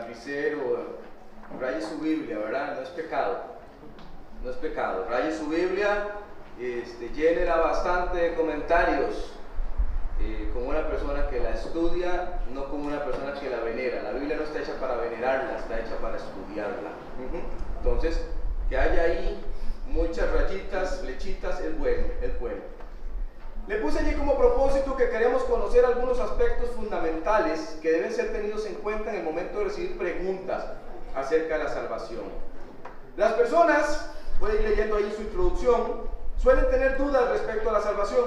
lapicero, raye su Biblia, ¿verdad? No es pecado, no es pecado. Raye su Biblia, llénela bastante de comentarios, como una persona que la estudia, no como una persona que la venera. La Biblia no está hecha para venerarla, está hecha para estudiarla. Entonces, que haya ahí muchas rayitas, flechitas, es bueno, es bueno. Le puse allí como propósito que queremos conocer algunos aspectos fundamentales que deben ser tenidos en cuenta en el momento de recibir preguntas acerca de la salvación. Las personas, pueden ir leyendo ahí su introducción, suelen tener dudas respecto a la salvación.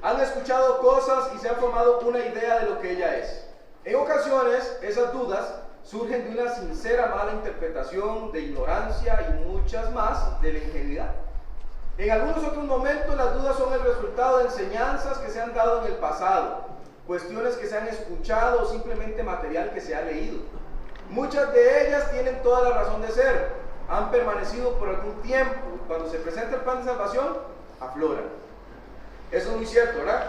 Han escuchado cosas y se han formado una idea de lo que ella es. En ocasiones, esas dudas surgen de una sincera mala interpretación, de ignorancia y muchas más de la ingenuidad. En algunos otros momentos las dudas son el resultado de enseñanzas que se han dado en el pasado, cuestiones que se han escuchado o simplemente material que se ha leído. Muchas de ellas tienen toda la razón de ser, han permanecido por algún tiempo, y cuando se presenta el plan de salvación, afloran. Eso es muy cierto, ¿verdad?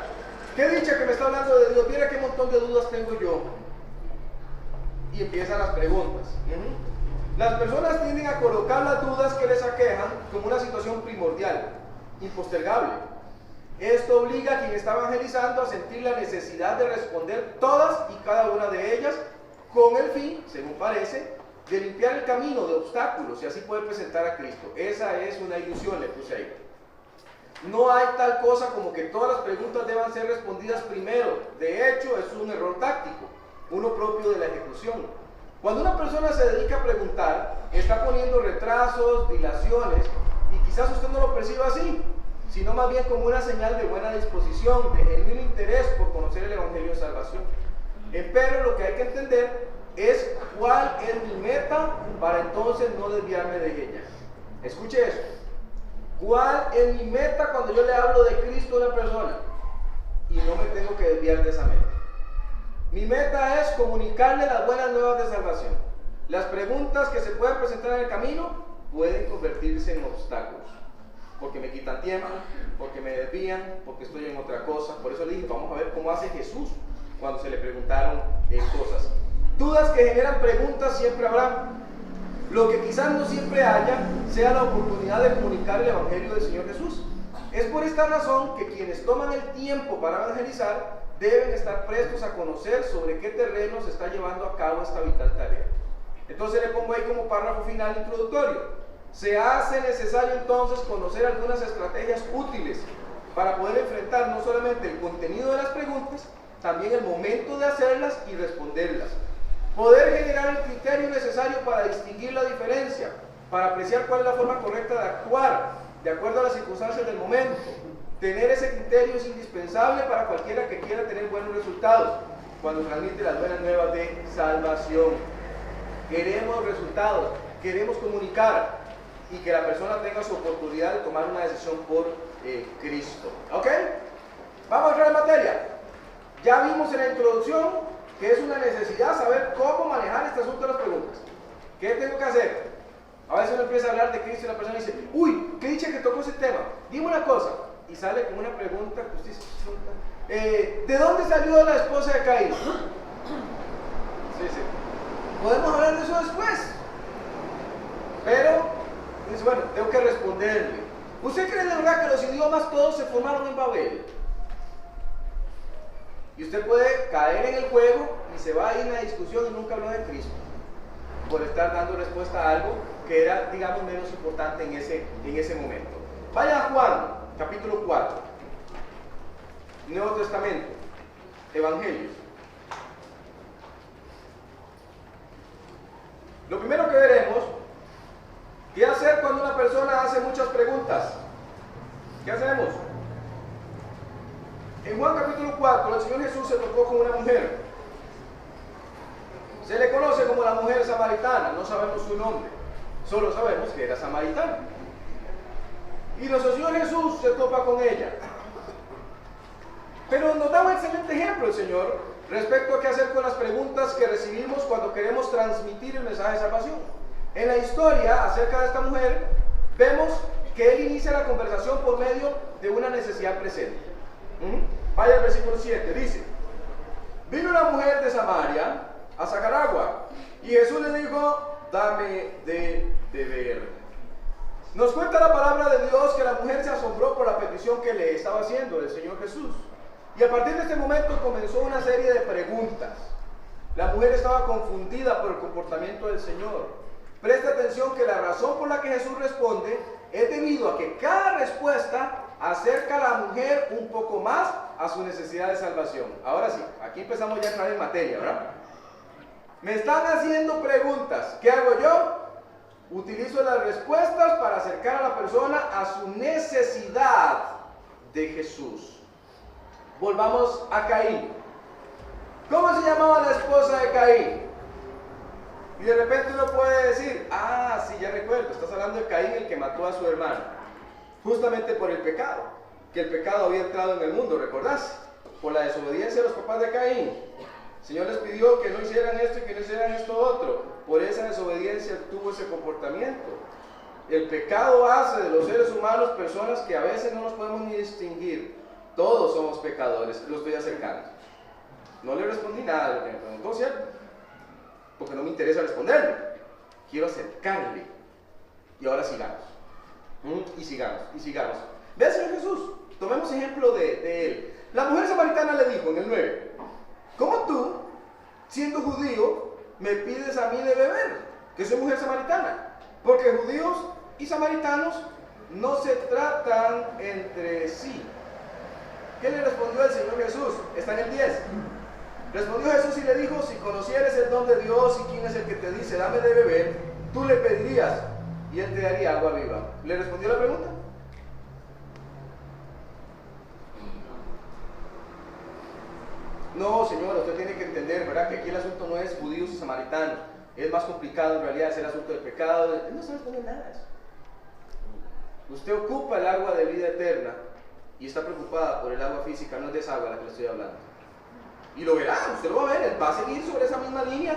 Qué dicha que me está hablando de Dios, mira qué montón de dudas tengo yo. Y empiezan las preguntas. Las personas tienden a colocar las dudas que les aquejan como una situación primordial, impostergable. Esto obliga a quien está evangelizando a sentir la necesidad de responder todas y cada una de ellas con el fin, según parece, de limpiar el camino de obstáculos y así poder presentar a Cristo. Esa es una ilusión, le puse ahí. No hay tal cosa como que todas las preguntas deban ser respondidas primero. De hecho, es un error táctico, uno propio de la ejecución. Cuando una persona se dedica a preguntar, está poniendo retrasos, dilaciones, y quizás usted no lo perciba así, sino más bien como una señal de buena disposición, de genuino interés por conocer el Evangelio de Salvación. Pero lo que hay que entender es cuál es mi meta para entonces no desviarme de ella. Escuche eso. ¿Cuál es mi meta cuando yo le hablo de Cristo a una persona? Y no me tengo que desviar de esa meta. Mi meta es comunicarle las buenas nuevas de salvación. Las preguntas que se pueden presentar en el camino pueden convertirse en obstáculos. Porque me quitan tiempo, porque me desvían, porque estoy en otra cosa. Por eso le dije, vamos a ver cómo hace Jesús cuando se le preguntaron cosas. Dudas que generan preguntas siempre habrá. Lo que quizás no siempre haya sea la oportunidad de comunicar el Evangelio del Señor Jesús. Es por esta razón que quienes toman el tiempo para evangelizar deben estar prestos a conocer sobre qué terreno se está llevando a cabo esta vital tarea. Entonces le pongo ahí como párrafo final introductorio. Se hace necesario entonces conocer algunas estrategias útiles para poder enfrentar no solamente el contenido de las preguntas, también el momento de hacerlas y responderlas. Poder generar el criterio necesario para distinguir la diferencia, para apreciar cuál es la forma correcta de actuar, de acuerdo a las circunstancias del momento. Tener ese criterio es indispensable para cualquiera que quiera tener buenos resultados cuando transmite las buenas nuevas de salvación. Queremos resultados, queremos comunicar y que la persona tenga su oportunidad de tomar una decisión por Cristo. ¿Ok? Vamos a entrar en materia. Ya vimos en la introducción que es una necesidad saber cómo manejar este asunto de las preguntas. ¿Qué tengo que hacer? A veces uno empieza a hablar de Cristo y la persona dice, uy, qué dicha que tocó ese tema, dime una cosa, y sale con una pregunta que usted dice, ¿de dónde salió la esposa de Caín? Sí. Podemos hablar de eso después, pero dice, bueno, tengo que responderle. ¿Usted cree de verdad que los idiomas todos se formaron en Babel? Y usted puede caer en el juego y se va a ir en la discusión y nunca habló de Cristo, por estar dando respuesta a algo que era, digamos, menos importante en ese momento. Vaya a Juan, capítulo 4, Nuevo Testamento, Evangelios. Lo primero que veremos, ¿qué hacer cuando una persona hace muchas preguntas? ¿Qué hacemos? En Juan capítulo 4, el Señor Jesús se topó con una mujer. Se le conoce como la mujer samaritana, no sabemos su nombre, solo sabemos que era samaritana. Y nuestro Señor Jesús se topa con ella. Pero nos da un excelente ejemplo el Señor respecto a qué hacer con las preguntas que recibimos cuando queremos transmitir el mensaje de salvación. En la historia acerca de esta mujer, vemos que Él inicia la conversación por medio de una necesidad presente. Vaya al versículo 7, dice: vino una mujer de Samaria a sacar agua, Y Jesús le dijo, dame de beber. Nos cuenta la palabra de Dios que la mujer se asombró por la petición que le estaba haciendo el Señor Jesús. Y a partir de este momento comenzó una serie de preguntas. La mujer estaba confundida por el comportamiento del Señor. Presta atención que la razón por la que Jesús responde es debido a que cada respuesta acerca a la mujer un poco más a su necesidad de salvación. Ahora sí, aquí empezamos ya a entrar en materia, ¿verdad? Me están haciendo preguntas. ¿Qué hago yo? Utilizo las respuestas para acercar a la persona a su necesidad de Jesús. Volvamos a Caín. ¿Cómo se llamaba la esposa de Caín? Y de repente uno puede decir, ah, sí, ya recuerdo, estás hablando de Caín, el que mató a su hermano. Justamente por el pecado, que el pecado había entrado en el mundo, ¿recordás? Por la desobediencia de los papás de Caín. El Señor les pidió que no hicieran esto y que no hicieran esto otro. Por esa desobediencia tuvo ese comportamiento. El pecado hace de los seres humanos personas que a veces no nos podemos ni distinguir. Todos somos pecadores, lo estoy acercando. No le respondí nada de lo que me preguntó, ¿cierto? Porque no me interesa responderle. Quiero acercarle. Y ahora sigamos. Y sigamos, y sigamos. Ve, Señor Jesús, tomemos ejemplo de él. La mujer samaritana le dijo en el 9, ¿cómo tú, siendo judío, me pides a mí de beber? Que soy mujer samaritana. Porque judíos y samaritanos no se tratan entre sí. ¿Qué le respondió el Señor Jesús? Está en el 10. Respondió Jesús y le dijo, si conocieres el don de Dios y quién es el que te dice, dame de beber, tú le pedirías y él te daría agua viva. ¿Le respondió la pregunta? No, señor, usted tiene que entender, ¿verdad? Que aquí el asunto no es judíos y samaritanos. Es más complicado en realidad, es el asunto del pecado. Él no se responde nada de eso. Usted ocupa el agua de vida eterna y está preocupada por el agua física, no es de esa agua a la que le estoy hablando. Y lo verá, usted lo va a ver, él va a seguir sobre esa misma línea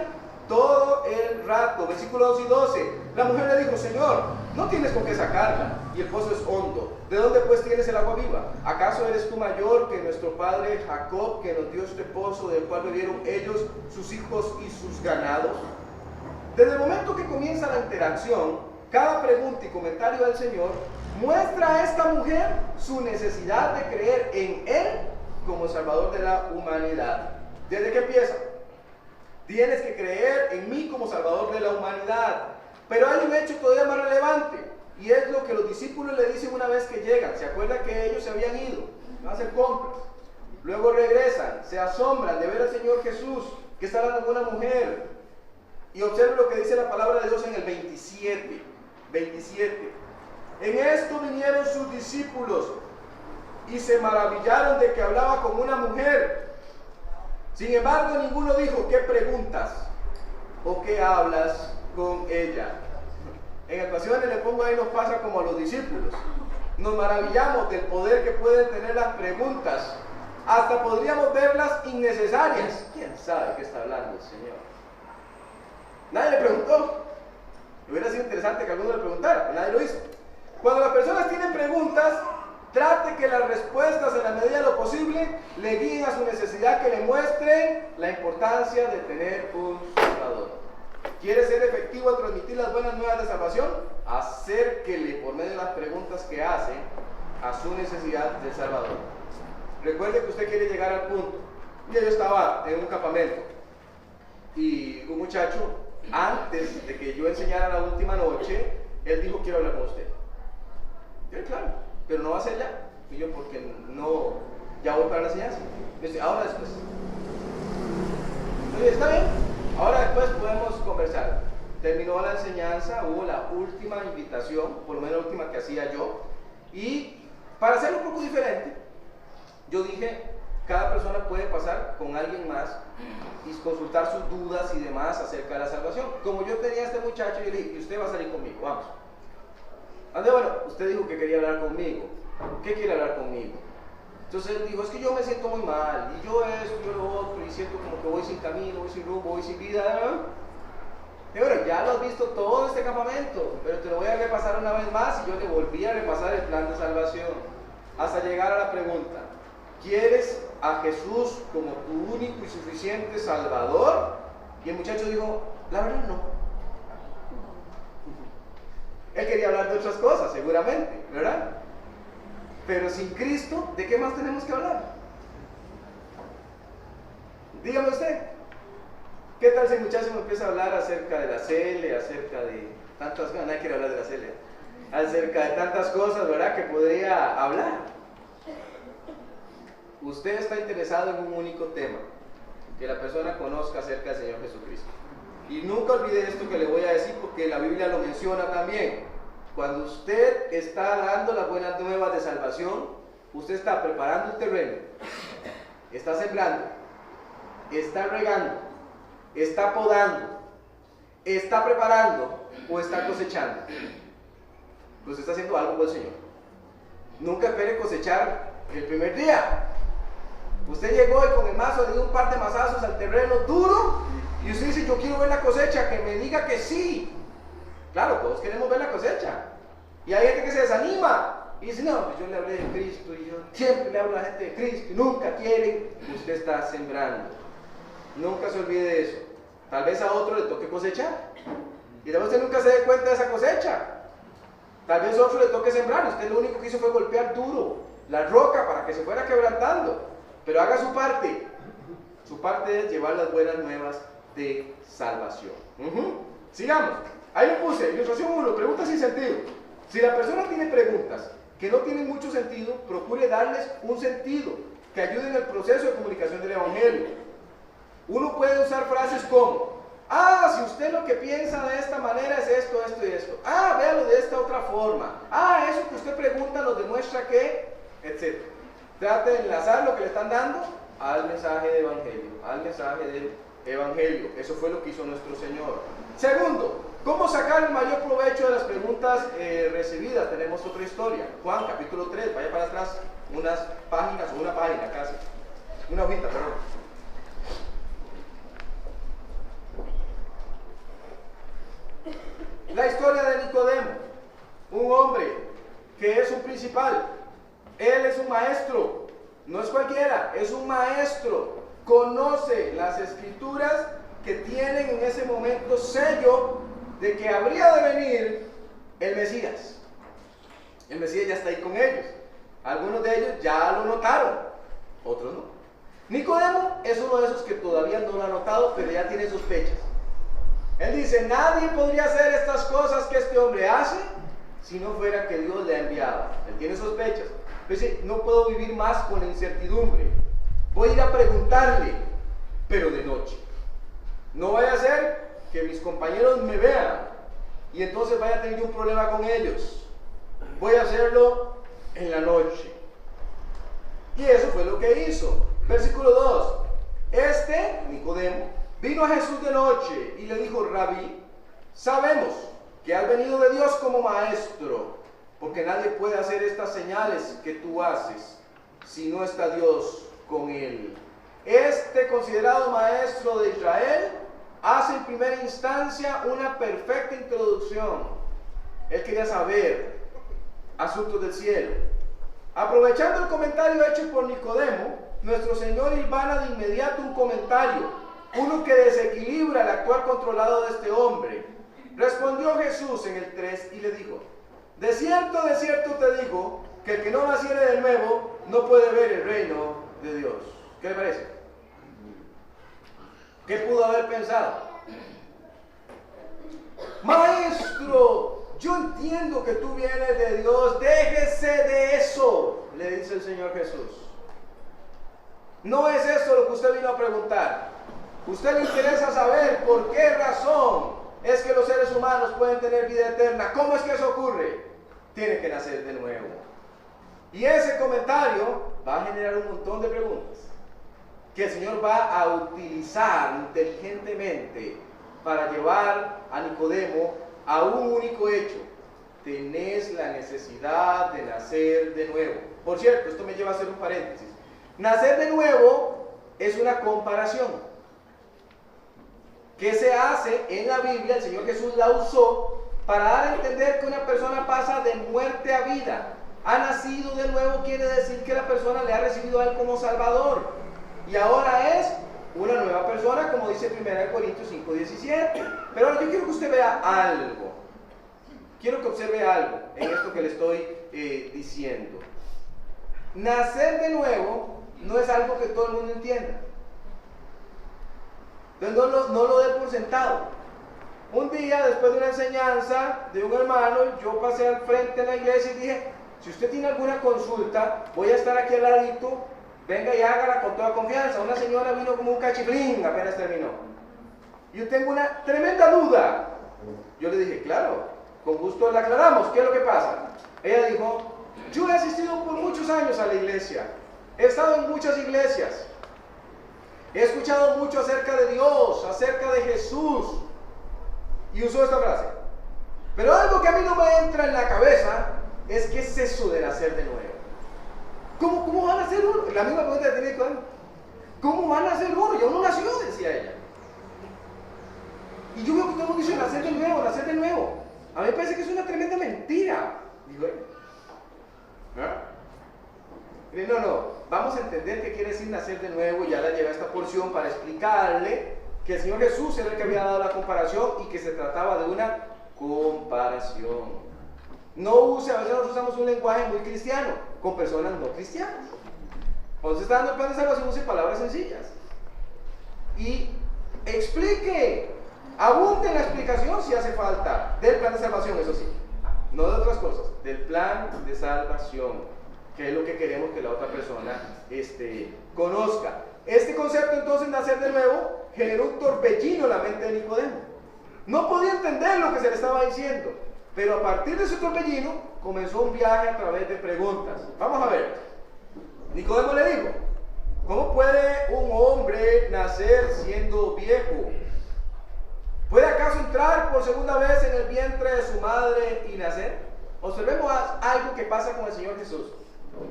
todo el rato. Versículos 2 y 12. La mujer le dijo, Señor, no tienes con qué sacarla y el pozo es hondo. ¿De dónde pues tienes el agua viva? ¿Acaso eres tú mayor que nuestro padre Jacob, que nos dio este pozo del cual bebieron ellos, sus hijos y sus ganados? Desde el momento que comienza la interacción, cada pregunta y comentario del Señor muestra a esta mujer su necesidad de creer en Él como Salvador de la humanidad. ¿Desde qué empieza? Tienes que creer en mí como Salvador de la humanidad. Pero hay un hecho todavía más relevante, y es lo que los discípulos le dicen una vez que llegan. ¿Se acuerdan que ellos se habían ido a hacer compras? Luego regresan, se asombran de ver al Señor Jesús, que está hablando con una mujer. Y observen lo que dice la palabra de Dios en el 27. En esto vinieron sus discípulos y se maravillaron de que hablaba con una mujer. Sin embargo, ninguno dijo, ¿qué preguntas? ¿O qué hablas con ella? En ocasiones le pongo ahí, nos pasa como a los discípulos. Nos maravillamos del poder que pueden tener las preguntas. Hasta podríamos verlas innecesarias. ¿Quién sabe qué está hablando el Señor? Nadie le preguntó. Hubiera sido interesante que alguno le preguntara, pero nadie lo hizo. Cuando las personas tienen preguntas, trate que las respuestas, en la medida de lo posible, le guíen a su necesidad, que le muestren la importancia de tener un Salvador. ¿Quiere ser efectivo al transmitir las buenas nuevas de salvación? Acérquele por medio de las preguntas que hace a su necesidad de Salvador. Recuerde que usted quiere llegar al punto. Un día yo estaba en un campamento y un muchacho, antes de que yo enseñara la última noche, él dijo, quiero hablar con usted. Yo, claro, pero no va a ser ya. Y yo, porque no, ya voy para la enseñanza. Me dice, ahora después. Yo dije, está bien, ahora después podemos conversar. Terminó la enseñanza, hubo la última invitación, por lo menos la última que hacía yo. Y para hacerlo un poco diferente, yo dije, cada persona puede pasar con alguien más y consultar sus dudas y demás acerca de la salvación. Como yo tenía a este muchacho, yo le dije, y usted va a salir conmigo, vamos. Ande, bueno, usted dijo que quería hablar conmigo. ¿Qué quiere hablar conmigo? Entonces él dijo, es que yo me siento muy mal, y yo esto, yo lo otro, y siento como que voy sin camino, voy sin rumbo, voy sin vida. Y bueno, ya lo has visto todo este campamento, pero te lo voy a repasar una vez más, y yo le volví a repasar el plan de salvación, hasta llegar a la pregunta, ¿quieres a Jesús como tu único y suficiente Salvador? Y el muchacho dijo, la verdad no. Él quería hablar de otras cosas, seguramente, ¿verdad? Pero sin Cristo, ¿de qué más tenemos que hablar? Dígame usted, ¿qué tal si el muchacho me empieza a hablar acerca de la cele, acerca de tantas cosas? Nadie quiere hablar de la cele, acerca de tantas cosas, ¿verdad?, que podría hablar. Usted está interesado en un único tema, que la persona conozca acerca del Señor Jesucristo. Y nunca olvide esto que le voy a decir, porque la Biblia lo menciona también. Cuando usted está dando las buenas nuevas de salvación, usted está preparando el terreno, está sembrando, está regando, está podando, está preparando o está cosechando. Pues está haciendo algo por el Señor. Nunca espere cosechar el primer día. Usted llegó y con el mazo le dio un par de mazazos al terreno duro y usted dice, yo quiero ver la cosecha, que me diga que sí. Claro, todos queremos ver la cosecha. Y hay gente que se desanima y dice, no, pues yo le hablé de Cristo y yo siempre le hablo a la gente de Cristo y nunca quieren. Usted está sembrando. Nunca se olvide de eso. Tal vez a otro le toque cosechar y tal vez usted nunca se dé cuenta de esa cosecha. Tal vez a otro le toque sembrar. Usted lo único que hizo fue golpear duro la roca para que se fuera quebrantando. Pero haga su parte. Su parte es llevar las buenas nuevas de salvación. Sigamos. Ahí le puse, ilustración 1, preguntas sin sentido. Si la persona tiene preguntas que no tienen mucho sentido, procure darles un sentido que ayude en el proceso de comunicación del Evangelio. Uno puede usar frases como, si usted lo que piensa de esta manera es esto, esto y esto. Véalo de esta otra forma. Eso que usted pregunta nos demuestra que, etc. Trate de enlazar lo que le están dando al mensaje de Evangelio, al mensaje del Evangelio. Eso fue lo que hizo nuestro Señor. Segundo, ¿cómo sacar el mayor provecho de las preguntas recibidas? Tenemos otra historia. Juan, capítulo 3, vaya para atrás unas páginas, o una página casi. Una hojita, perdón. La historia de Nicodemo, un hombre que es un principal. Él es un maestro, no es cualquiera, es un maestro. Conoce las escrituras que tienen en ese momento sello de que habría de venir el Mesías. El Mesías ya está ahí con ellos. Algunos de ellos ya lo notaron, otros no. Nicodemo es uno de esos que todavía no lo ha notado, pero ya tiene sospechas. Él dice, nadie podría hacer estas cosas que este hombre hace si no fuera que Dios le ha enviado. Él tiene sospechas. Dice, no puedo vivir más con la incertidumbre. Voy a ir a preguntarle, pero de noche. No vaya a ser que mis compañeros me vean y entonces vaya a tener yo un problema con ellos. Voy a hacerlo en la noche. Y eso fue lo que hizo. Versículo 2. Nicodemo, vino a Jesús de noche y le dijo, Rabí, sabemos que has venido de Dios como maestro, porque nadie puede hacer estas señales que tú haces si no está Dios con él. Considerado maestro de Israel, hace en primera instancia una perfecta introducción. Él quería saber asuntos del cielo. Aprovechando el comentario hecho por Nicodemo, nuestro Señor hilvana de inmediato un comentario, uno que desequilibra el actuar controlado de este hombre. Respondió Jesús en el 3 y le dijo, de cierto te digo, que el que no naciere de nuevo no puede ver el reino de Dios. ¿Qué le parece? ¿Qué pudo haber pensado? Maestro, yo entiendo que tú vienes de Dios, déjese de eso, le dice el Señor Jesús. No es eso lo que usted vino a preguntar. Usted le interesa saber por qué razón es que los seres humanos pueden tener vida eterna. ¿Cómo es que eso ocurre? Tiene que nacer de nuevo. Y ese comentario va a generar un montón de preguntas que el Señor va a utilizar inteligentemente para llevar a Nicodemo a un único hecho. Tenés la necesidad de nacer de nuevo. Por cierto, esto me lleva a hacer un paréntesis. Nacer de nuevo es una comparación que se hace en la Biblia. El Señor Jesús la usó para dar a entender que una persona pasa de muerte a vida. Ha nacido de nuevo quiere decir que la persona le ha recibido a Él como Salvador y ahora es una nueva persona, como dice 1 Corintios 5:17. Pero ahora yo quiero que usted vea algo. Quiero que observe algo en esto que le estoy diciendo. Nacer de nuevo no es algo que todo el mundo entienda. Entonces no lo dé por sentado. Un día, después de una enseñanza de un hermano, yo pasé al frente de la iglesia y dije: si usted tiene alguna consulta, voy a estar aquí al ladito, venga y hágala con toda confianza. Una señora vino como un cachiflín, apenas terminó. Yo tengo una tremenda duda. Yo le dije: claro, con gusto la aclaramos. ¿Qué es lo que pasa? Ella dijo: yo he asistido por muchos años a la iglesia, he estado en muchas iglesias, he escuchado mucho acerca de Dios, acerca de Jesús, y usó esta frase. Pero algo que a mí no me entra en la cabeza es: ¿qué es eso de nacer de nuevo? ¿Cómo van a nacer uno? La misma pregunta que tenía Nicodemo. ¿Cómo van a nacer uno? Ya uno nació, decía ella. Y yo veo que todo el mundo dice nacer de nuevo, nacer de nuevo. A mí me parece que es una tremenda mentira, digo ella. No, vamos a entender qué quiere decir nacer de nuevo. Ya la llevé a esta porción para explicarle que el Señor Jesús era el que había dado la comparación y que se trataba de una comparación. No use, a veces nosotros usamos un lenguaje muy cristiano con personas no cristianas. Cuando se está dando el plan de salvación, use palabras sencillas y explique, abunde en la explicación si hace falta del plan de salvación, eso sí, no de otras cosas, del plan de salvación, que es lo que queremos que la otra persona conozca. Este concepto entonces, nacer de nuevo, generó un torbellino en la mente de Nicodemo. No podía entender lo que se le estaba diciendo, pero a partir de ese torbellino comenzó un viaje a través de preguntas. Vamos a ver. Nicodemo le dijo: ¿cómo puede un hombre nacer siendo viejo? ¿Puede acaso entrar por segunda vez en el vientre de su madre y nacer? Observemos algo que pasa con el Señor Jesús.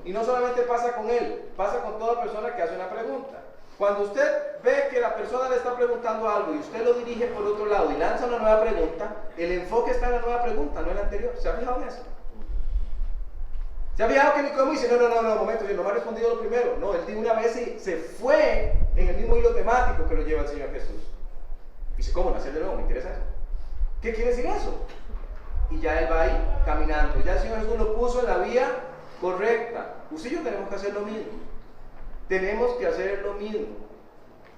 Y no solamente pasa con Él, pasa con toda persona que hace una pregunta. Cuando usted ve que la persona le está preguntando algo y usted lo dirige por otro lado y lanza una nueva pregunta, el enfoque está en la nueva pregunta, no en la anterior. ¿Se ha fijado en eso? ¿Se ha fijado que Nicodemo dice: no, momento, no me ha respondido lo primero? No, él de una vez se fue en el mismo hilo temático que lo lleva el Señor Jesús. Dice: ¿cómo nacer de nuevo? Me interesa eso. ¿Qué quiere decir eso? Y ya él va ahí caminando. Ya el Señor Jesús lo puso en la vía correcta. Usted y yo tenemos que hacer lo mismo. Tenemos que hacer lo mismo.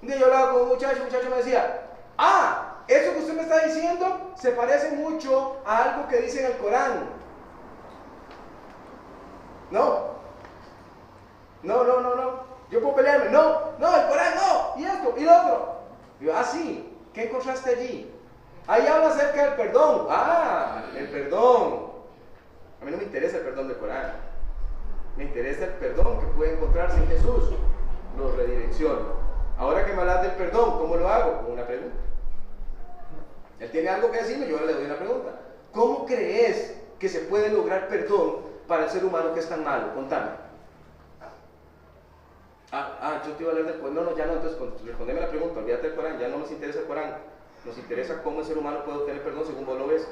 Un día yo hablaba con un muchacho me decía: eso que usted me está diciendo se parece mucho a algo que dice en el Corán. No. Yo puedo pelearme. No, el Corán no. Y esto, y lo otro. Y yo: sí. ¿Qué encontraste allí? Ahí habla acerca del perdón. El perdón. A mí no me interesa el perdón del Corán. Me interesa el perdón que puede encontrarse en Jesús. Lo redirecciono. Ahora que me hablas del perdón, ¿cómo lo hago? Con una pregunta. Él tiene algo que decirme, yo le doy una pregunta. ¿Cómo crees que se puede lograr perdón para el ser humano que es tan malo? Contame. Yo te iba a hablar del Corán. No, ya no, entonces respondeme la pregunta, olvídate del Corán, ya no nos interesa el Corán. Nos interesa cómo el ser humano puede obtener perdón según vos lo ves.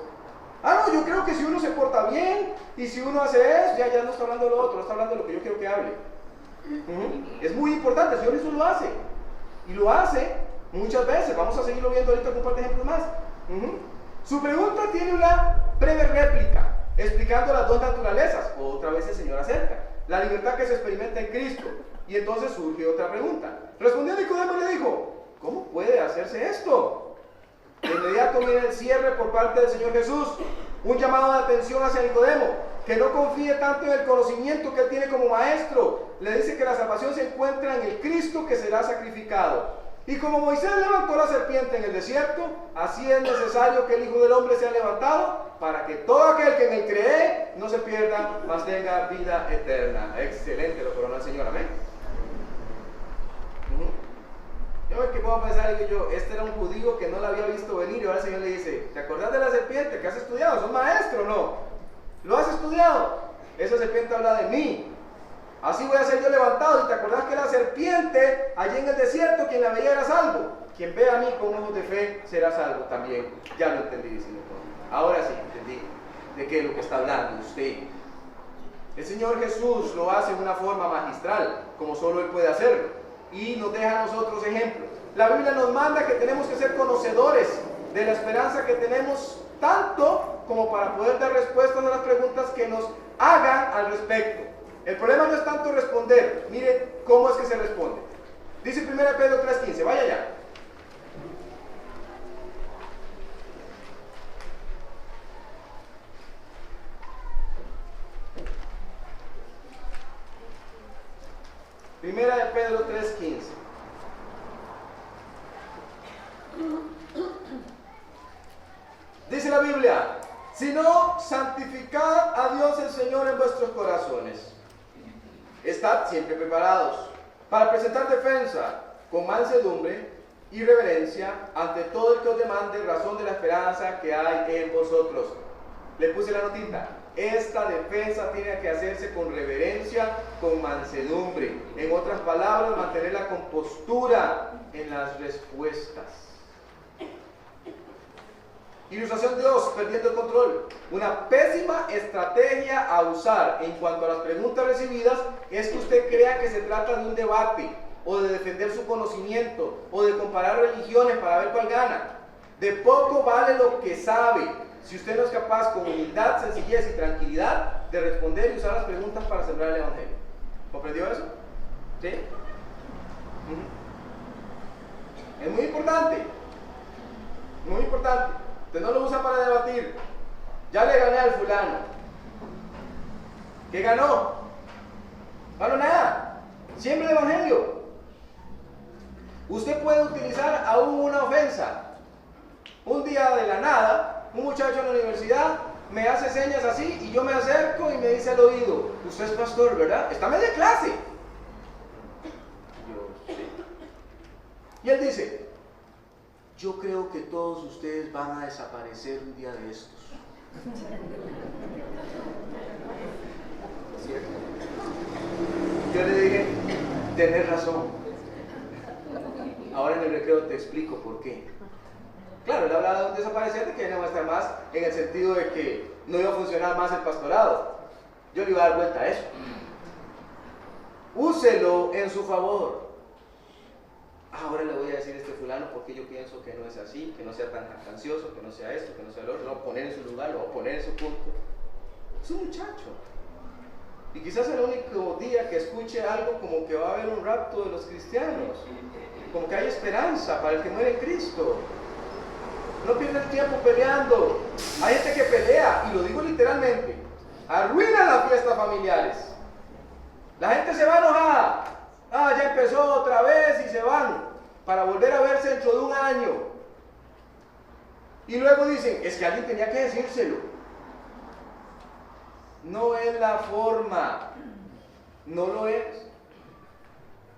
No, yo creo que si uno se porta bien y si uno hace eso, ya no está hablando de lo otro, no está hablando de lo que yo quiero que hable. Es muy importante, el Señor Jesús lo hace. Y lo hace muchas veces. Vamos a seguirlo viendo ahorita con un par de ejemplos más. Su pregunta tiene una breve réplica, explicando las dos naturalezas. Otra vez el Señor acerca la libertad que se experimenta en Cristo. Y entonces surge otra pregunta. Respondió Nicodemo y le dijo: ¿cómo puede hacerse esto? De inmediato viene el cierre por parte del Señor Jesús, un llamado de atención hacia Nicodemo, que no confíe tanto en el conocimiento que él tiene como maestro. Le dice que la salvación se encuentra en el Cristo que será sacrificado. Y como Moisés levantó la serpiente en el desierto, así es necesario que el Hijo del Hombre sea levantado, para que todo aquel que en él cree no se pierda, mas tenga vida eterna. Excelente, lo coronó el Señor, amén. Yo me puedo pensar que este era un judío que no la había visto venir, y ahora el Señor le dice: ¿te acordás de la serpiente que has estudiado? ¿Sos maestro o no? ¿Lo has estudiado? Esa serpiente habla de mí. Así voy a ser yo levantado. Y te acordás que la serpiente allí en el desierto, quien la veía era salvo. Quien ve a mí con ojos de fe será salvo también. Ya lo entendí, diciendo todo. Ahora sí entendí de qué es lo que está hablando usted. El Señor Jesús lo hace de una forma magistral, como solo Él puede hacerlo, y nos deja a nosotros ejemplos. La Biblia nos manda que tenemos que ser conocedores de la esperanza que tenemos, tanto como para poder dar respuestas a las preguntas que nos hagan al respecto. El problema no es tanto responder, mire cómo es que se responde. Dice 1 Pedro 3:15, vaya ya. Primera de Pedro 3:15. Dice la Biblia, sino santificad a Dios el Señor en vuestros corazones. Estad siempre preparados para presentar defensa con mansedumbre y reverencia ante todo el que os demande razón de la esperanza que hay en vosotros. Le puse la notita. Esta defensa tiene que hacerse con reverencia, con mansedumbre. En otras palabras, mantener la compostura en las respuestas. Ilustración 2, perdiendo el control. Una pésima estrategia a usar en cuanto a las preguntas recibidas es que usted crea que se trata de un debate, o de defender su conocimiento, o de comparar religiones para ver cuál gana. De poco vale lo que sabe, si usted no es capaz con humildad, sencillez y tranquilidad de responder y usar las preguntas para sembrar el Evangelio. ¿Comprendió eso? ¿Sí? Es muy importante. Muy importante. Usted no lo usa para debatir. Ya le gané al fulano. ¿Qué ganó? Ganó nada. Siempre el Evangelio. Usted puede utilizar aún una ofensa. Un día de la nada, un muchacho en la universidad me hace señas así y yo me acerco y me dice al oído, usted es pastor, ¿verdad? Está en media clase. Yo, sí. Y él dice, yo creo que todos ustedes van a desaparecer un día de estos. ¿Cierto? Yo le dije, tenés razón. Ahora en el recreo te explico por qué. Claro, él hablaba de un desaparecer, de que no va a estar más en el sentido de que no iba a funcionar más el pastorado. Yo le iba a dar vuelta a eso. Úselo en su favor. Ahora le voy a decir a este fulano porque yo pienso que no es así, que no sea tan jactancioso, que no sea esto, que no sea lo otro. Lo voy a poner en su lugar, lo voy a poner en su punto. Es un muchacho. Y quizás el único día que escuche algo como que va a haber un rapto de los cristianos, como que hay esperanza para el que muere en Cristo. No pierda el tiempo peleando. Hay gente que pelea, y lo digo literalmente, arruina las fiestas familiares. La gente se va enojada. Ya empezó otra vez y se van para volver a verse dentro de un año. Y luego dicen, es que alguien tenía que decírselo. No es la forma. No lo es.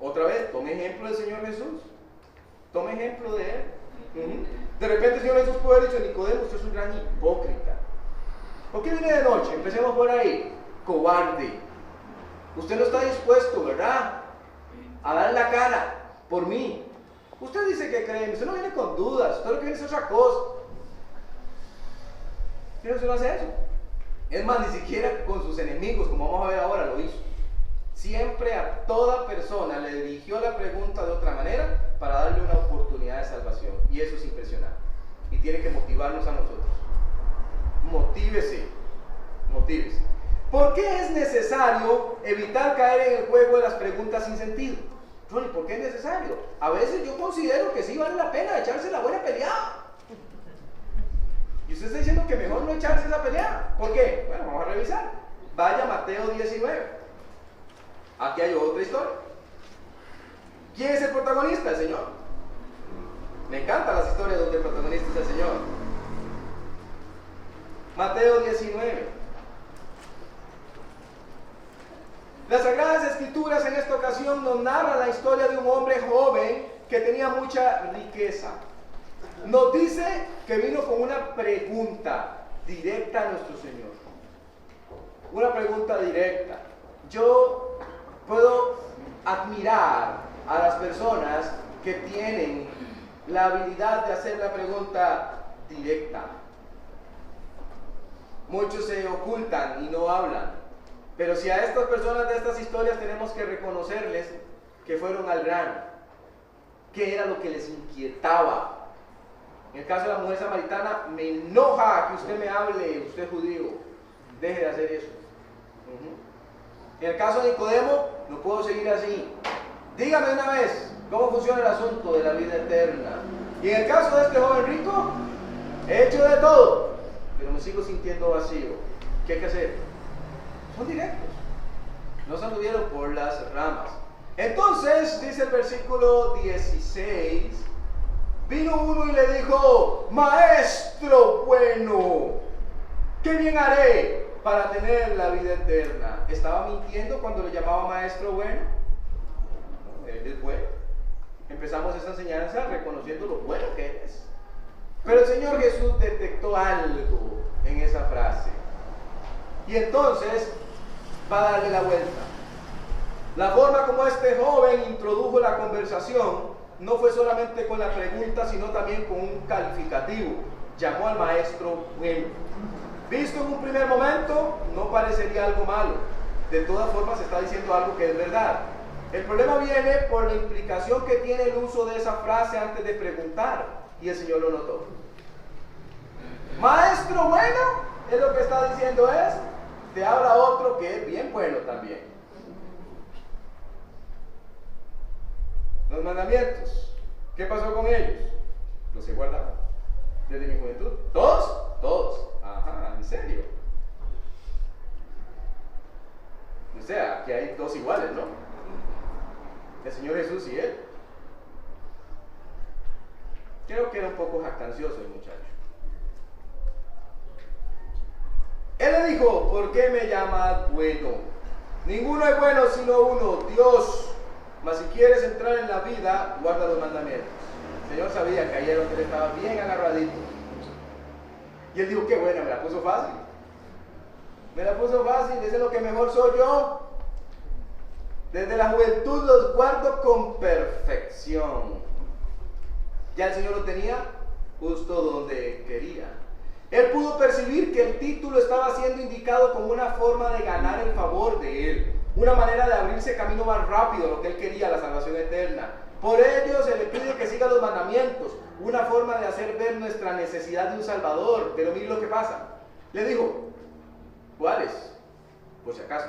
Otra vez, tome ejemplo del Señor Jesús. Tome ejemplo de Él. De repente el Señor Jesús puede haber dicho, Nicodemo, usted es un gran hipócrita. ¿Por qué viene de noche? Empecemos por ahí. Cobarde. Usted no está dispuesto, ¿verdad?, a dar la cara por mí. Usted dice que cree, usted no viene con dudas, usted lo que viene es otra cosa. Pero usted no hace eso. Es más, ni siquiera con sus enemigos, como vamos a ver ahora, lo hizo. Siempre a toda persona le dirigió la pregunta de otra manera para darle una oportunidad de salvación. Y eso es impresionante. Y tiene que motivarnos a nosotros. Motívese. Motívese. ¿Por qué es necesario evitar caer en el juego de las preguntas sin sentido? Ronnie, ¿por qué es necesario? A veces yo considero que sí vale la pena echarse la buena peleada. Y usted está diciendo que mejor no echarse esa pelea. ¿Por qué? Bueno, vamos a revisar. Vaya a Mateo 19. Aquí hay otra historia. ¿Quién es el protagonista? El Señor. Me encantan las historias donde el protagonista es el Señor. Mateo 19. Las Sagradas Escrituras en esta ocasión nos narran la historia de un hombre joven que tenía mucha riqueza. Nos dice que vino con una pregunta directa a nuestro Señor. Una pregunta directa. Yo puedo admirar a las personas que tienen la habilidad de hacer la pregunta directa. Muchos se ocultan y no hablan. Pero si a estas personas de estas historias tenemos que reconocerles que fueron al grano. ¿Qué era lo que les inquietaba? En el caso de la mujer samaritana, me enoja que usted me hable, usted judío. Deje de hacer eso. En el caso de Nicodemo, no puedo seguir así. Dígame una vez cómo funciona el asunto de la vida eterna. Y en el caso de este joven rico, he hecho de todo, pero me sigo sintiendo vacío. ¿Qué hay que hacer? Son directos. No se anduvieron por las ramas. Entonces, dice el versículo 16, vino uno y le dijo, maestro bueno, ¿qué bien haré para tener la vida eterna? ¿Estaba mintiendo cuando le llamaba maestro bueno? Él es bueno. Empezamos esta enseñanza reconociendo lo bueno que es. Pero el Señor Jesús detectó algo en esa frase. Y entonces va a darle la vuelta. La forma como este joven introdujo la conversación no fue solamente con la pregunta, sino también con un calificativo. Llamó al maestro bueno. Visto en un primer momento, no parecería algo malo. De todas formas, está diciendo algo que es verdad. El problema viene por la implicación que tiene el uso de esa frase antes de preguntar. Y el Señor lo notó. Maestro bueno, es lo que está diciendo es, te habla otro que es bien bueno también. Los mandamientos, ¿qué pasó con ellos? Los he guardado desde mi juventud. ¿Todos? Todos. Ajá, ¿en serio? O sea, que hay dos iguales, ¿no? El Señor Jesús y Él. Creo que era un poco jactancioso el muchacho. Él le dijo, ¿por qué me llamas bueno? Ninguno es bueno sino uno, Dios. Mas si quieres entrar en la vida, guarda los mandamientos. El Señor sabía que ayer él estaba bien agarradito. Y él dijo, qué buena, me la puso fácil. Me la puso fácil, ese es lo que mejor soy yo. Desde la juventud los guardo con perfección. Ya el Señor lo tenía justo donde quería. Él pudo percibir que el título estaba siendo indicado como una forma de ganar el favor de Él. Una manera de abrirse camino más rápido a lo que Él quería, la salvación eterna. Por ello se le pide que siga los mandamientos. Una forma de hacer ver nuestra necesidad de un Salvador. Pero mire lo que pasa. Le dijo, ¿cuáles? Por si acaso.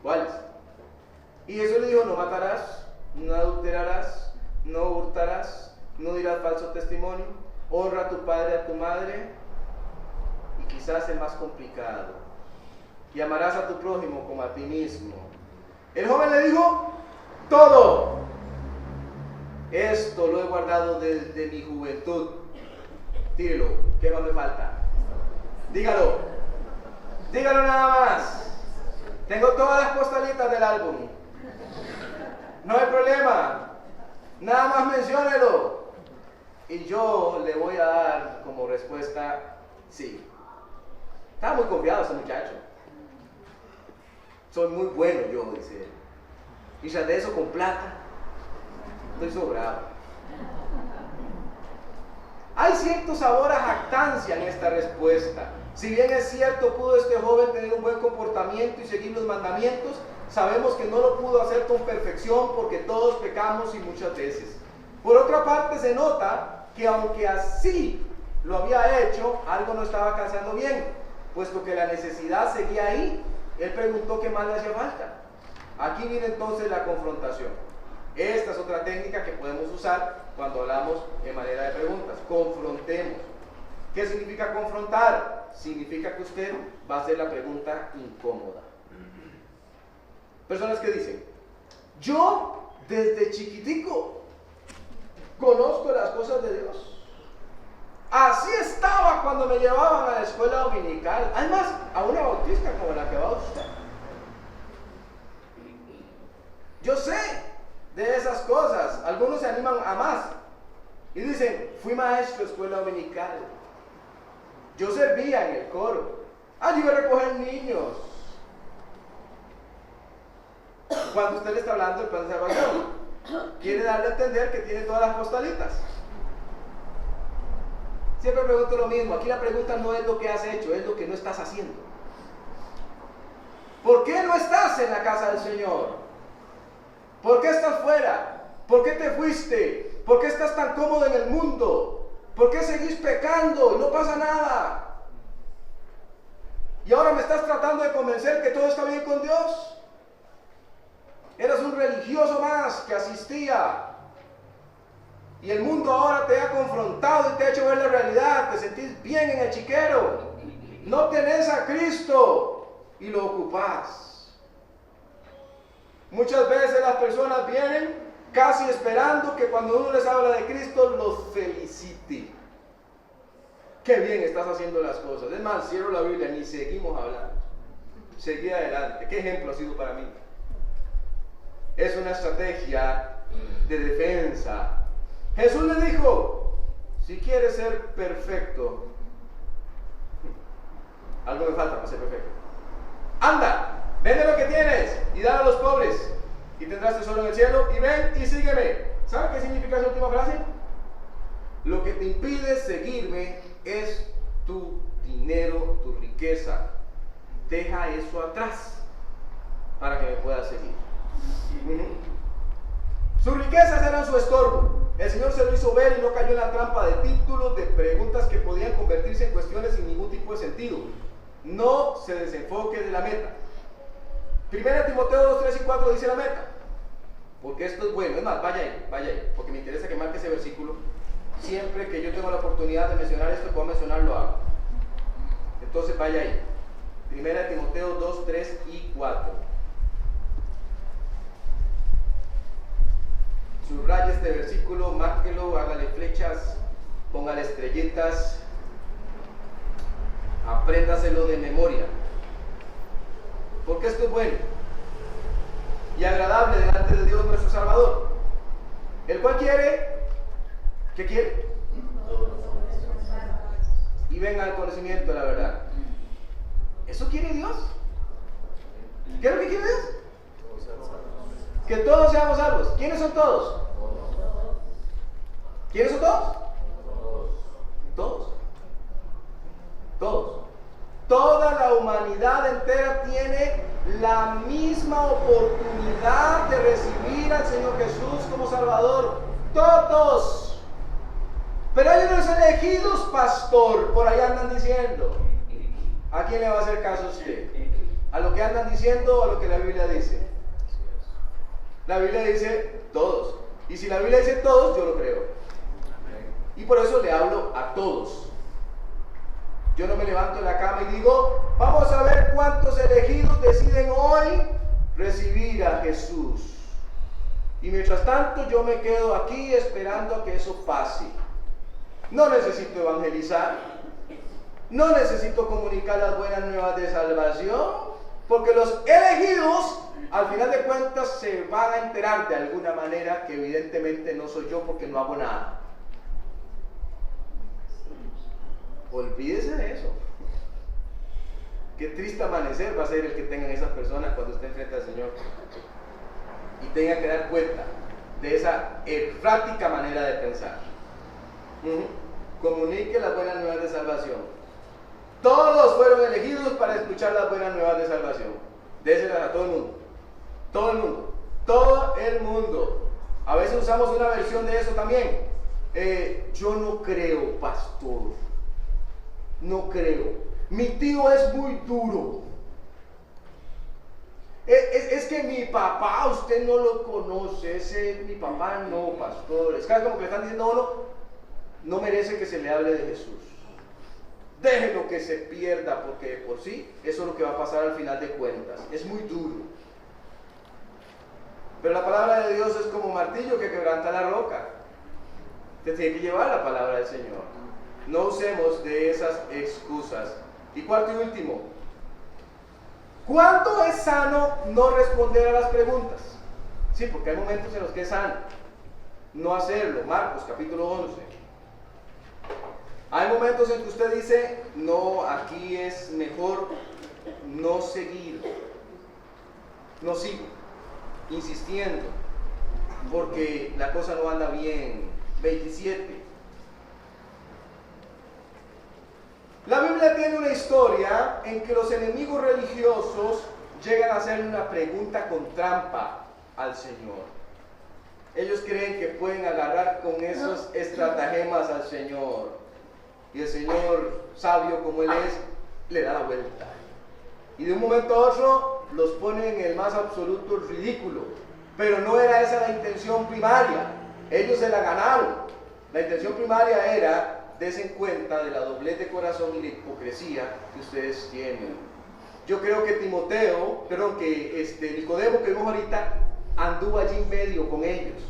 ¿Cuáles? Y eso le dijo, no matarás, no adulterarás, no hurtarás, no dirás falso testimonio, honra a tu padre y a tu madre, y quizás el más complicado, y amarás a tu prójimo como a ti mismo. El joven le dijo, todo esto lo he guardado desde mi juventud. Tírelo, ¿qué más me falta? Dígalo, dígalo nada más. Tengo todas las postalitas del álbum. No hay problema, nada más menciónelo. Y yo le voy a dar como respuesta, sí. Estaba muy confiado ese muchacho. Soy muy bueno yo, dice él. Y tras de eso con plata, estoy sobrado. Hay cierto sabor a jactancia en esta respuesta. Si bien es cierto, pudo este joven tener un buen comportamiento y seguir los mandamientos, sabemos que no lo pudo hacer con perfección porque todos pecamos y muchas veces. Por otra parte, se nota que aunque así lo había hecho, algo no estaba calzando bien, puesto que la necesidad seguía ahí. Él preguntó qué más le hacía falta. Aquí viene entonces la confrontación. Esta es otra técnica que podemos usar cuando hablamos en manera de preguntas. Confrontemos. ¿Qué significa confrontar? Significa que usted va a hacer la pregunta incómoda. Personas que dicen, yo desde chiquitico conozco las cosas de Dios. Así estaba cuando me llevaban a la escuela dominical. Además, a una bautista como la que va usted. Yo sé de esas cosas. Algunos se animan a más y dicen, fui maestro de escuela dominical. Yo servía en el coro. Yo iba a recoger niños. Cuando usted le está hablando del plan de salvación, quiere darle a entender que tiene todas las postalitas. Siempre pregunto lo mismo. Aquí la pregunta no es lo que has hecho, es lo que no estás haciendo. ¿Por qué no estás en la casa del Señor? ¿Por qué estás fuera? ¿Por qué te fuiste? ¿Por qué estás tan cómodo en el mundo? ¿Por qué seguís pecando y no pasa nada? Y ahora me estás tratando de convencer que todo está bien con Dios. Eras un religioso más que asistía. Y el mundo ahora te ha confrontado y te ha hecho ver la realidad. Te sentís bien en el chiquero. No tenés a Cristo y lo ocupás. Muchas veces las personas vienen casi esperando que cuando uno les habla de Cristo los felicite. Qué bien estás haciendo las cosas. Es más, cierro la Biblia, ni seguimos hablando. Seguí adelante. ¿Qué ejemplo ha sido para mí? Es una estrategia de defensa. Jesús le dijo, si quieres ser perfecto, algo me falta para ser perfecto. Anda, vende lo que tienes y dale a los pobres y tendrás tesoro en el cielo, y ven y sígueme. ¿Sabe qué significa esa última frase? Lo que te impide seguirme es tu dinero, tu riqueza. Deja eso atrás para que me puedas seguir. Sus riquezas eran su estorbo. El Señor se lo hizo ver y no cayó en la trampa de títulos, de preguntas que podían convertirse en cuestiones sin ningún tipo de sentido. No se desenfoque de la meta. 1 Timoteo 2, 3 y 4 dice la meta. Porque esto es bueno. Es más, vaya ahí, porque me interesa que marque ese versículo. Siempre que yo tengo la oportunidad de mencionar esto, puedo mencionar, lo hago. Entonces vaya ahí. 1 Timoteo 2, 3 y 4. Subraya este versículo, márquelo, hágale flechas, póngale estrellitas, apréndaselo de memoria. Porque esto es bueno y agradable delante de Dios nuestro Salvador, el cual quiere, ¿qué quiere? Y venga al conocimiento de la verdad. ¿Eso quiere Dios? ¿Qué es lo que quiere Dios? Que todos seamos salvos. ¿Quiénes son todos? ¿Quiénes son todos? Todos. Todos. Toda la humanidad entera tiene la misma oportunidad de recibir al Señor Jesús como Salvador. Todos. Pero hay unos elegidos, pastor, por ahí andan diciendo. ¿A quién le va a hacer caso usted? ¿A lo que andan diciendo o a lo que la Biblia dice? La Biblia dice todos. Y si la Biblia dice todos, yo lo creo. Y por eso le hablo a todos. Yo no me levanto de la cama y digo, vamos a ver cuántos elegidos deciden hoy recibir a Jesús. Y mientras tanto yo me quedo aquí esperando a que eso pase. No necesito evangelizar. No necesito comunicar las buenas nuevas de salvación. Porque los elegidos, al final de cuentas, se van a enterar de alguna manera que evidentemente no soy yo porque no hago nada. Olvídese de eso. Qué triste amanecer va a ser el que tengan esas personas cuando estén frente al Señor y tengan que dar cuenta de esa errática manera de pensar. Comunique las buenas nuevas de salvación. Todos fueron elegidos para escuchar las buenas nuevas de salvación. Déselas a todo el mundo. Todo el mundo. Todo el mundo. A veces usamos una versión de eso también. Yo no creo, pastor. No creo. Mi tío es muy duro. Es que mi papá, usted no lo conoce. Ese mi papá no, pastor. Es casi como que le están diciendo, no merece que se le hable de Jesús. Déjelo que se pierda, porque por sí, eso es lo que va a pasar al final de cuentas. Es muy duro. Pero la palabra de Dios es como martillo que quebranta la roca. Te tiene que llevar la palabra del Señor. No usemos de esas excusas. Y cuarto y último, ¿cuándo es sano no responder a las preguntas? Sí, porque hay momentos en los que es sano no hacerlo. Marcos capítulo 11. Hay momentos en que usted dice, no, aquí es mejor no seguir. No sigo insistiendo porque la cosa no anda bien. 27. La Biblia tiene una historia en que los enemigos religiosos llegan a hacerle una pregunta con trampa al Señor. ellos creen que pueden agarrar con esos estratagemas al Señor. Y el Señor, sabio como Él es, le da la vuelta. Y de un momento a otro los pone en el más absoluto ridículo. Pero no era esa la intención primaria. Ellos se la ganaron. La intención primaria era: dense cuenta de la doblez de corazón y la hipocresía que ustedes tienen. Yo creo que Nicodemo, que vimos ahorita, anduvo allí en medio con ellos.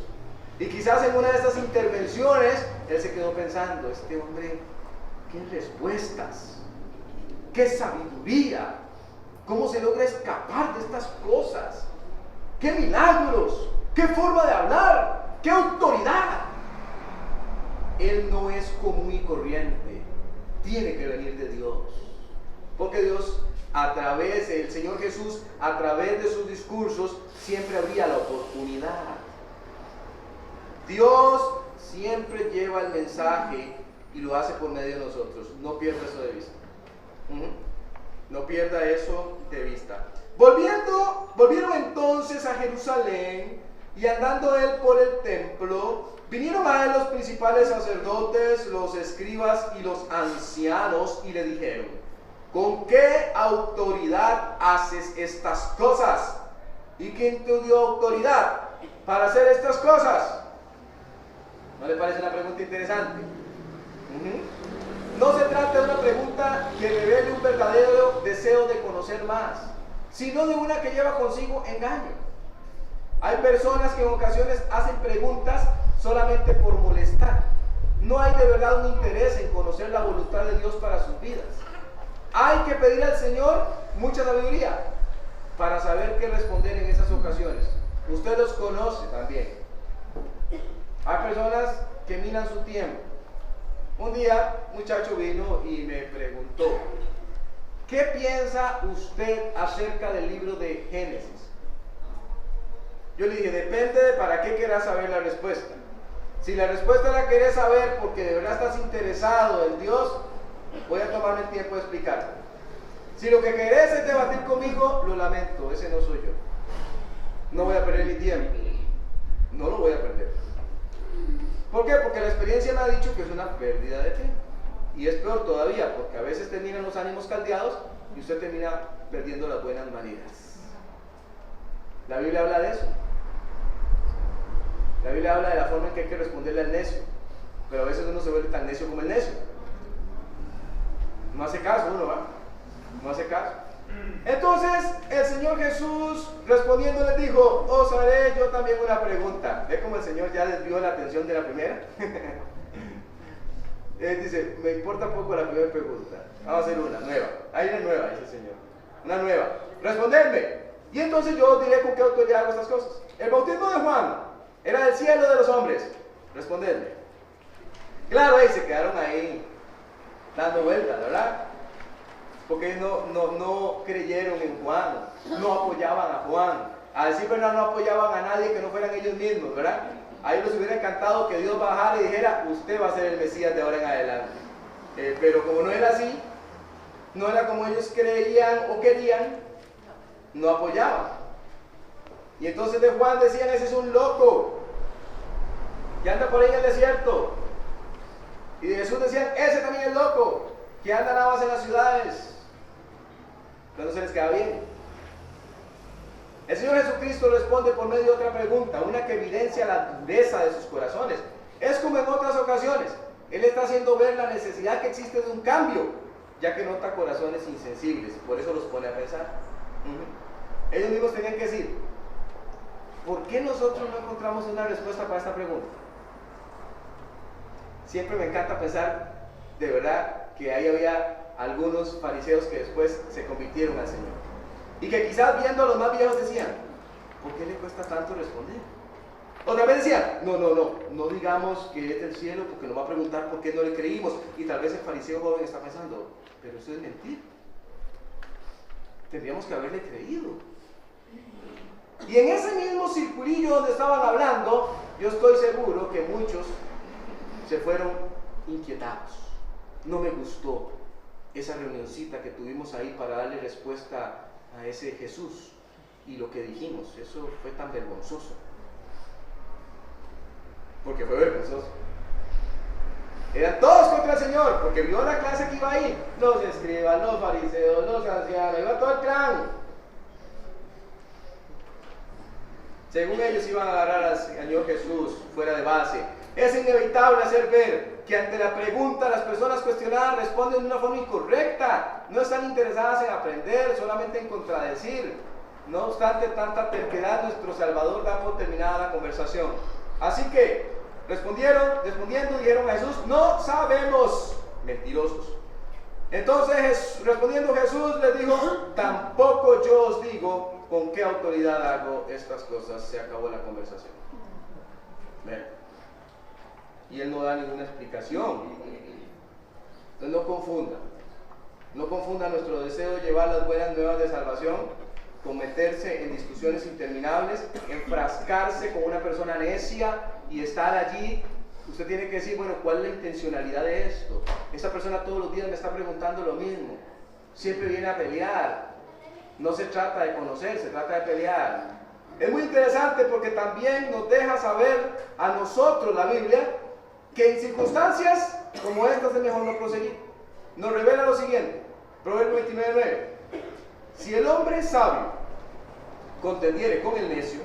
Y quizás en una de estas intervenciones, él se quedó pensando: este hombre, qué respuestas, qué sabiduría, cómo se logra escapar de estas cosas, qué milagros, qué forma de hablar, qué autoridad. Él no es común y corriente, tiene que venir de Dios, porque Dios, el Señor Jesús, a través de sus discursos, siempre abría la oportunidad. Dios siempre lleva el mensaje y lo hace por medio de nosotros. No pierda eso de vista. No pierda eso de vista. Volvieron entonces a Jerusalén, y andando él por el templo, vinieron a él los principales sacerdotes, los escribas y los ancianos, y le dijeron: ¿con qué autoridad haces estas cosas? ¿Y quién te dio autoridad para hacer estas cosas? ¿No le parece una pregunta interesante? No se trata de una pregunta que revele un verdadero deseo de conocer más, sino de una que lleva consigo engaño. Hay personas que en ocasiones hacen preguntas solamente por molestar. No hay de verdad un interés en conocer la voluntad de Dios para sus vidas. Hay que pedir al Señor mucha sabiduría para saber qué responder en esas ocasiones. Usted los conoce también. Hay personas que miran su tiempo. Un día un muchacho vino y me preguntó: ¿qué piensa usted acerca del libro de Génesis? Yo le dije: depende de para qué quieras saber la respuesta. Si la respuesta la querés saber porque de verdad estás interesado en Dios, voy a tomarme el tiempo de explicarte. Si lo que querés es debatir conmigo, lo lamento, ese no soy yo. No voy a perder mi tiempo. No lo voy a perder. ¿Por qué? Porque la experiencia me ha dicho que es una pérdida de tiempo. Y es peor todavía, porque a veces terminan los ánimos caldeados y usted termina perdiendo las buenas maneras. La Biblia habla de eso. La Biblia habla de la forma en que hay que responderle al necio. Pero a veces uno se vuelve tan necio como el necio. No hace caso uno, ¿va? No hace caso. Entonces el Señor Jesús respondiendo les dijo: os haré yo también una pregunta. ¿Ve cómo el Señor ya desvió la atención de la primera? Él dice: me importa poco la primera pregunta. Vamos a hacer una nueva. Hay una nueva, dice el Señor. Una nueva. Respondedme. Y entonces yo os diré con qué autoridad hago estas cosas. El bautismo de Juan era del cielo de los hombres. Respondedme. Claro, ahí se quedaron ahí dando vueltas, ¿verdad? Porque no creyeron en Juan, no apoyaban a Juan. A decir verdad, no apoyaban a nadie que no fueran ellos mismos, ¿verdad? A ellos les hubiera encantado que Dios bajara y dijera: usted va a ser el Mesías de ahora en adelante. Pero como no era así, no era como ellos creían o querían, no apoyaban. Y entonces de Juan decían: ese es un loco que anda por ahí en el desierto. Y de Jesús decían: ese también es loco que anda nada más en las ciudades. Pero no se les queda bien. El Señor Jesucristo responde por medio de otra pregunta, una que evidencia la dureza de sus corazones. Es como en otras ocasiones. Él está haciendo ver la necesidad que existe de un cambio, ya que nota corazones insensibles, y por eso los pone a pensar. Ellos mismos tenían que decir: ¿por qué nosotros no encontramos una respuesta para esta pregunta? Siempre me encanta pensar, de verdad, que ahí había algunos fariseos que después se convirtieron al Señor. Y que quizás viendo a los más viejos decían: ¿por qué le cuesta tanto responder? Otra vez decían: no digamos que es del cielo, porque nos va a preguntar por qué no le creímos. Y tal vez el fariseo joven está pensando: pero eso es mentir. Tendríamos que haberle creído. Y en ese mismo circulillo donde estaban hablando, yo estoy seguro que muchos se fueron inquietados. No me gustó esa reunioncita que tuvimos ahí para darle respuesta a ese Jesús y lo que dijimos. Eso fue tan vergonzoso. porque fue vergonzoso. Eran todos contra el Señor, porque vio la clase que iba ahí. Los escribas, los fariseos, los ancianos, iba todo el clan. Según ellos iban a agarrar al Señor Jesús fuera de base. Es inevitable hacer ver que ante la pregunta las personas cuestionadas responden de una forma incorrecta. No están interesadas en aprender, solamente en contradecir. No obstante tanta terquedad, nuestro Salvador da por terminada la conversación. Así que respondiendo dijeron a Jesús: no sabemos. Mentirosos. Entonces respondiendo Jesús les dijo: tampoco yo os digo con qué autoridad hago estas cosas. Se acabó la conversación. ¿Ven? Y él no da ninguna explicación. Entonces no confunda nuestro deseo de llevar las buenas nuevas de salvación con meterse en discusiones interminables, enfrascarse con una persona necia y estar allí. Usted tiene que decir: bueno, ¿cuál es la intencionalidad de esto? Esta persona todos los días me está preguntando lo mismo, siempre viene a pelear. No se trata de conocer, se trata de pelear. Es muy interesante porque también nos deja saber a nosotros la Biblia que en circunstancias como estas es mejor no proseguir. Nos revela lo siguiente, Proverbios 29:9: si el hombre sabio contendiere con el necio,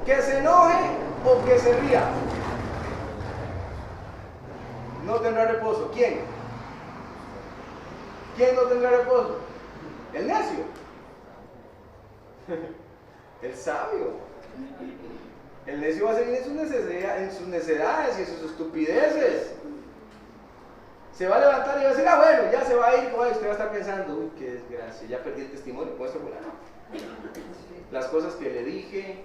que se enoje o que se ría, no tendrá reposo. ¿Quién? ¿Quién no tendrá reposo? El necio. El sabio. El necio va a seguir en sus necedades y en sus estupideces. Se va a levantar y va a decir: ah, bueno, ya se va a ir. Bueno, usted va a estar pensando: uy, qué desgracia, ya perdí el testimonio con este fulano. Las cosas que le dije,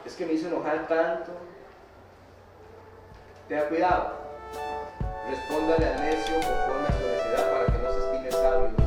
es que me hizo enojar tanto. Tenga cuidado. Respóndale al necio conforme a su necedad, para que no se estime sabio.